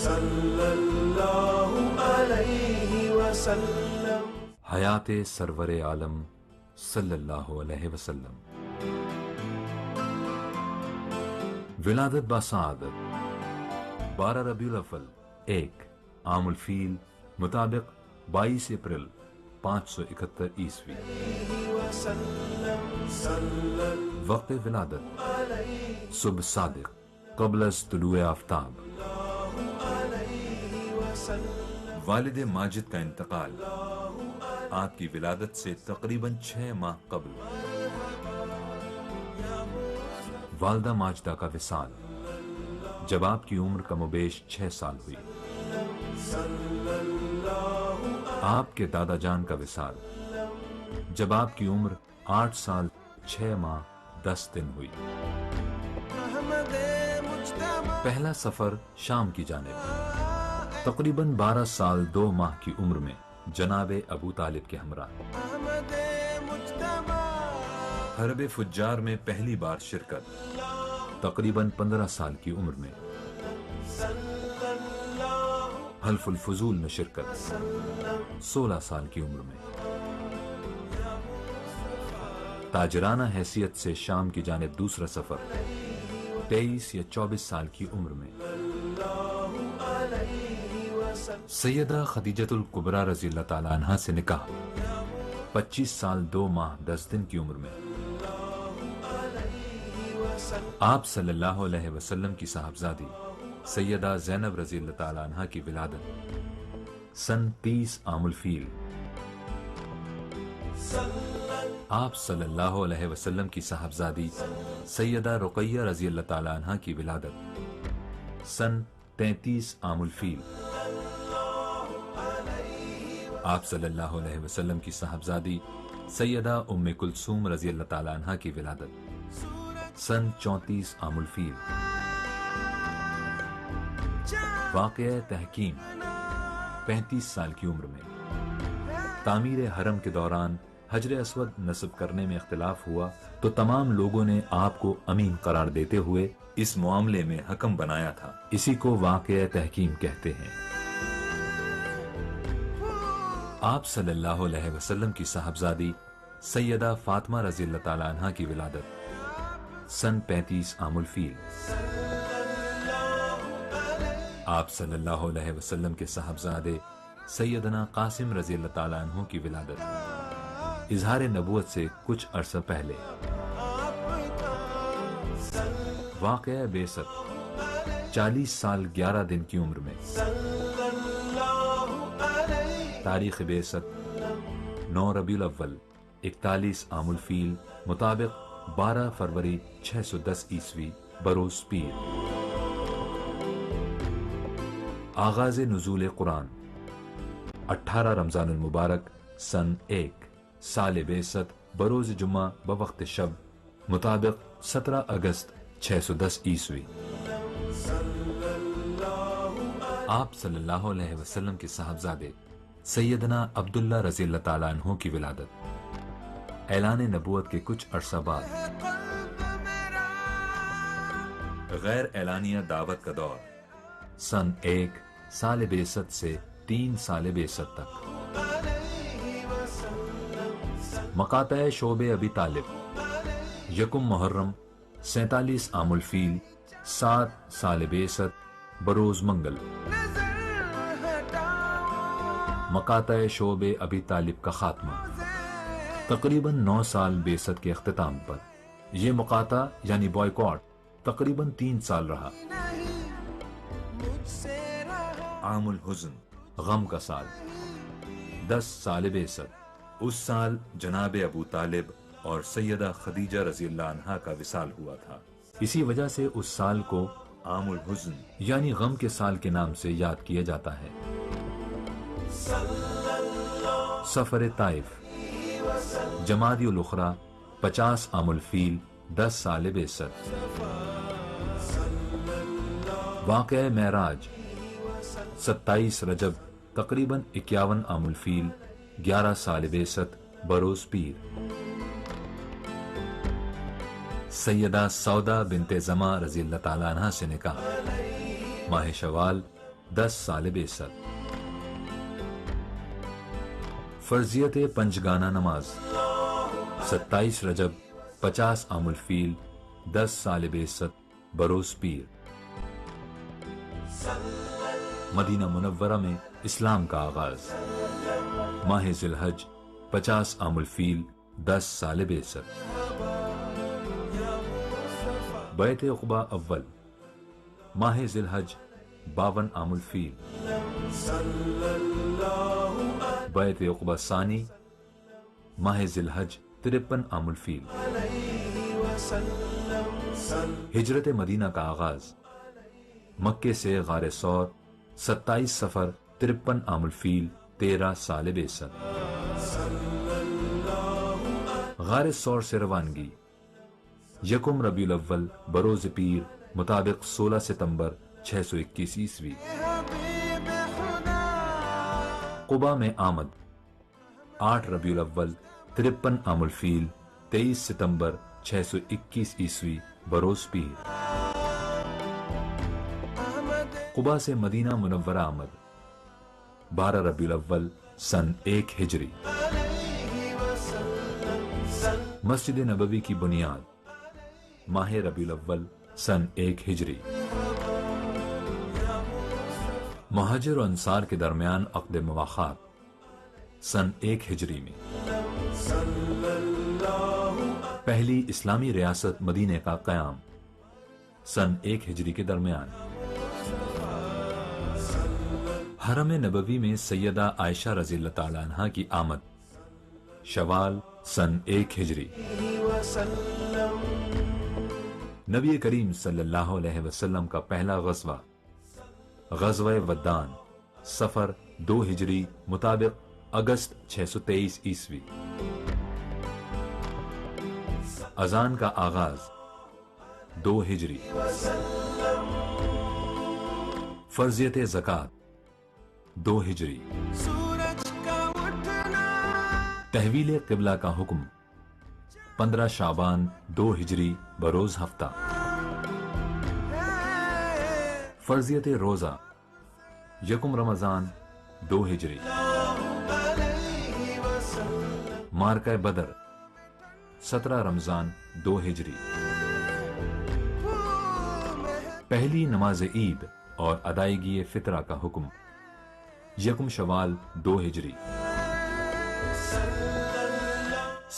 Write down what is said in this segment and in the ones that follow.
صلی اللہ علیہ وسلم. حیات سرور عالم صلی اللہ علیہ وسلم. ولادت باسعادت 12 ربیع الاول 1 عام الفیل مطابق 22 اپریل 571 عیسوی. وقت ولادت صبح صادق قبل از طلوع آفتاب. والد ماجد کا انتقال آپ کی ولادت سے تقریباً 6 ماہ قبل. والدہ ماجدہ کا وصال جب آپ کی عمر کم و بیش 6 سال ہوئی. آپ کے دادا جان کا وصال جب آپ کی عمر 8 سال 6 ماہ 10 دن ہوئی. پہلا سفر شام کی جانب تقریباً 12 سال 2 ماہ کی عمر میں جناب ابو طالب کے ہمراہ. حرب فجار میں پہلی بار شرکت تقریباً 15 سال کی عمر میں. حلف الفضول میں شرکت 16 سال کی عمر میں. تاجرانہ حیثیت سے شام کی جانب دوسرا سفر 23 یا 24 سال کی عمر میں. سیدہ خدیجۃ الکبریٰ رضی اللہ تعالیٰ عنہا سے نکاح 25 سال 2 ماہ 10 دن کی عمر میں. آپ صلی اللہ علیہ وسلم کی صاحبزادی سیدہ زینب رضی اللہ تعالیٰ عنہا کی ولادت سن 30 عام الفیل. آپ صلی اللہ علیہ وسلم کی صاحبزادی سیدہ رقیہ رضی اللہ تعالیٰ عنہا کی ولادت سن 33 عام الفیل. آپ صلی اللہ علیہ وسلم کی صاحبزادی سیدہ ام کلثوم رضی اللہ تعالیٰ عنہا کی ولادت سن 34 عام الفیل. واقعہ تحکیم 35 سال کی عمر میں. تعمیر حرم کے دوران حجر اسود نصب کرنے میں اختلاف ہوا تو تمام لوگوں نے آپ کو امین قرار دیتے ہوئے اس معاملے میں حکم بنایا تھا. اسی کو واقعہ تحکیم کہتے ہیں. آپ صلی اللہ علیہ وسلم کی صاحبزادی سیدہ فاطمہ رضی اللہ تعالیٰ عنہا کی ولادت سن 35 عام الفیل. آپ صلی اللہ علیہ وسلم کے صاحبزادے سیدنا قاسم رضی اللہ تعالیٰ عنہ کی ولادت اظہار نبوت سے کچھ عرصہ پہلے. واقعہ بعثت 40 سال 11 دن کی عمر میں. تاریخ بعثت 9 ربیع الاول 41 عام الفیل مطابق 12 فروری 610 عیسوی بروز پیر. آغاز نزول قرآن 18 رمضان المبارک سن 1 سال بعثت بروز جمعہ بوقت شب مطابق 17 اگست 610 عیسوی. آپ صلی اللہ علیہ وسلم کے صاحبزادے سیدنا عبداللہ رضی اللہ تعالیٰ عنہ کی ولادت اعلان نبوت کے کچھ عرصہ بعد. غیر اعلانیہ دعوت کا دور سن 1 سال بعثت سے 3 سال بعثت تک. مقاطع شعب ابی طالب 1 محرم 47 عام الفیل 7 سال بعثت بروز منگل. مقاطع شعب ابی طالب کا خاتمہ تقریباً 9 سال بعثت کے اختتام پر. یہ مقاطع یعنی بائیکاٹ تقریباً 3 سال رہا. عام الحزن غم کا سال 10 سال بعثت. اس سال جناب ابو طالب اور سیدہ خدیجہ رضی اللہ عنہا کا وصال ہوا تھا. اسی وجہ سے اس سال کو عام الحزن یعنی غم کے سال کے نام سے یاد کیا جاتا ہے. سفر طائف جمادی الاخری 50 عام الفیل 10 سال بعثت. واقعہ معراج 27 رجب تقریباً 51 عام الفیل 11 سال بعثت بروز پیر. سیدہ سودا بنت زما رضی اللہ تعالیٰ عنہ سے نکاح ماہ شوال 10 سال بعثت. فرضیت پنجگانہ نماز 27 رجب 50 عام الفیل 10 سال بعثت بروز پیر. مدینہ منورہ میں اسلام کا آغاز ماہ ذی الحج 50 عام الفیل 10 سال بعثت. بیعت عقبہ اول ماہ ذی الحج 52 عام الفیل. بیعت عقبہ ثانی ماہ ذی الحج 53 عام الفیل. ہجرت مدینہ کا آغاز مکے سے غار ثور 27 صفر 53 عام الفیل 13 سال بعثت. غار ثور سے روانگی 1 ربیع الاول بروز پیر مطابق 16 ستمبر 621 عیسوی. قبا میں آمد 8 ربیع الاول 53 عام الفیل 23 ستمبر 621 عیسوی بروز پیر. قبا سے مدینہ منورہ آمد 12 ربیع الاول سن 1 ہجری. مسجد نبوی کی بنیاد ماہ ربیع الاول سن 1 ہجری. مہاجر و انصار کے درمیان عقد مواخات سن 1 ہجری میں. پہلی اسلامی ریاست مدینہ کا قیام سن 1 ہجری کے درمیان. حرم نبوی میں سیدہ عائشہ رضی اللہ تعالیٰ عنہ کی آمد شوال سن 1 ہجری. نبی کریم صلی اللہ علیہ وسلم کا پہلا غزوہ غزوہ ودان سفر 2 ہجری مطابق اگست 623 عیسوی. اذان کا آغاز 2 ہجری. فرضیت زکوٰۃ 2 ہجری. تحویل قبلہ کا حکم 15 شعبان 2 ہجری بروز ہفتہ. فرضیت روزہ 1 رمضان 2 ہجری. مارکہ بدر 17 رمضان 2 ہجری. پہلی نماز عید اور ادائیگی فطرہ کا حکم 1 شوال 2 ہجری.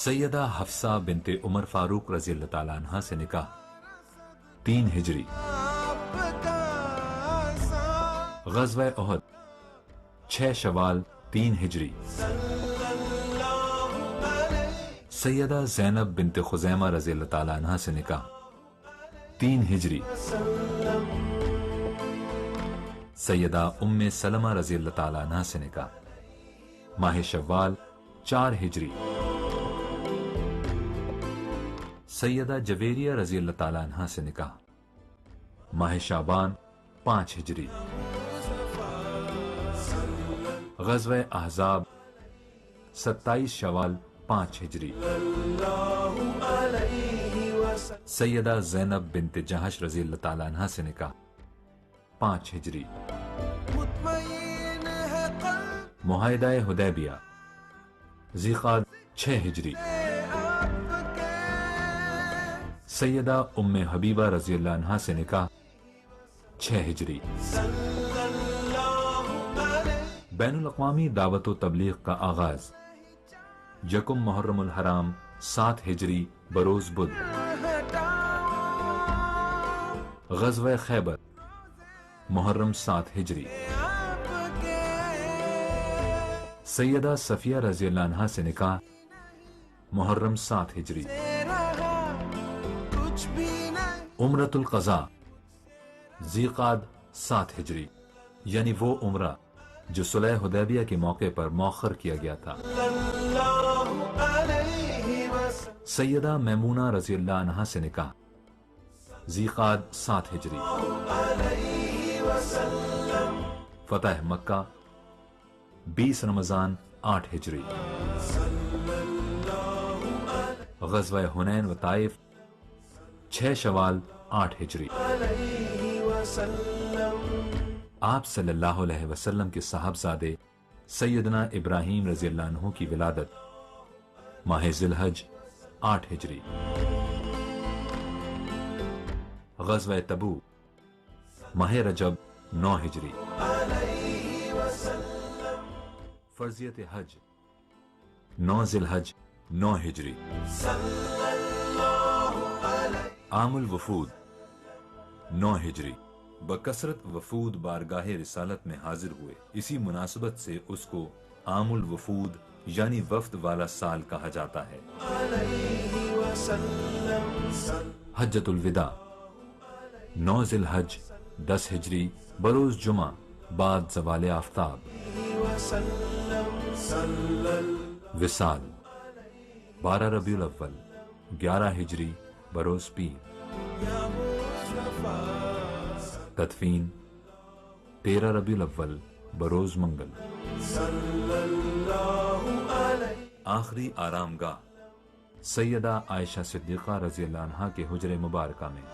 سیدہ حفصہ بنت عمر فاروق رضی اللہ تعالیٰ عنہ سے نکاح 3 ہجری. غزوہ احد 6 شوال 3 ہجری. سیدہ زینب بنت خزیمہ رضی اللہ تعالیٰ عنہ سے نکاح 3 ہجری. سیدہ ام سلمہ رضی اللہ تعالیٰ عنہ سے نکاح ماہ شوال 4 ہجری. سیدہ جویریہ رضی اللہ تعالیٰ عنہ سے نکاح ماہ شعبان 5 ہجری. غزوہ احزاب 27 شوال 5 ہجری. سیدہ زینب بنت جہش رضی اللہ تعالیٰ عنہ سے نکاح 5 ہجری. معاہدہ حدیبیہ ذیقعد 6 ہجری. سیدہ ام حبیبہ رضی اللہ عنہا سے نکاح 6 ہجری. بین الاقوامی دعوت و تبلیغ کا آغاز 1 محرم الحرام 7 ہجری بروز بدھ. غزوہ خیبر محرم 7 ہجری. سیدہ صفیہ رضی اللہ عنہا سے نکاح محرم 7 ہجری. عمرۃ القضاء ذیقعد 7 ہجری، یعنی وہ عمرہ جو صلح حدیبیہ کے موقع پر مؤخر کیا گیا تھا. سیدہ میمونہ رضی اللہ عنہا سے نکاح ذیقعد 7 ہجری. فتح مکہ 20 رمضان 8 ہجری. غزوہ حنین و طائف 6 شوال 8 ہجری. آپ صلی اللہ علیہ وسلم کے صاحبزادے سیدنا ابراہیم رضی اللہ عنہ کی ولادت ماہ ذی الحج 8 ہجری۔ غزوہ تبوک ماہ رجب 9 ہجری۔ فرضیت حج 9 ذی الحج 9 ہجری۔ عام الوفود 9 ہجری۔ بکثرت وفود بارگاہ رسالت میں حاضر ہوئے، اسی مناسبت سے اس کو عام الوفود یعنی وفد والا سال کہا جاتا ہے۔ حجۃ الوداع 9 ذی الحج 10 ہجری بروز جمعہ بعد زوال آفتاب۔ وصال 12 ربیع الاول 11 ہجری بروز پیر۔ تدفین 13 ربیع الاول بروز منگل۔ آخری آرام گاہ سیدہ عائشہ صدیقہ رضی اللہ عنہا کے حجر مبارکہ میں۔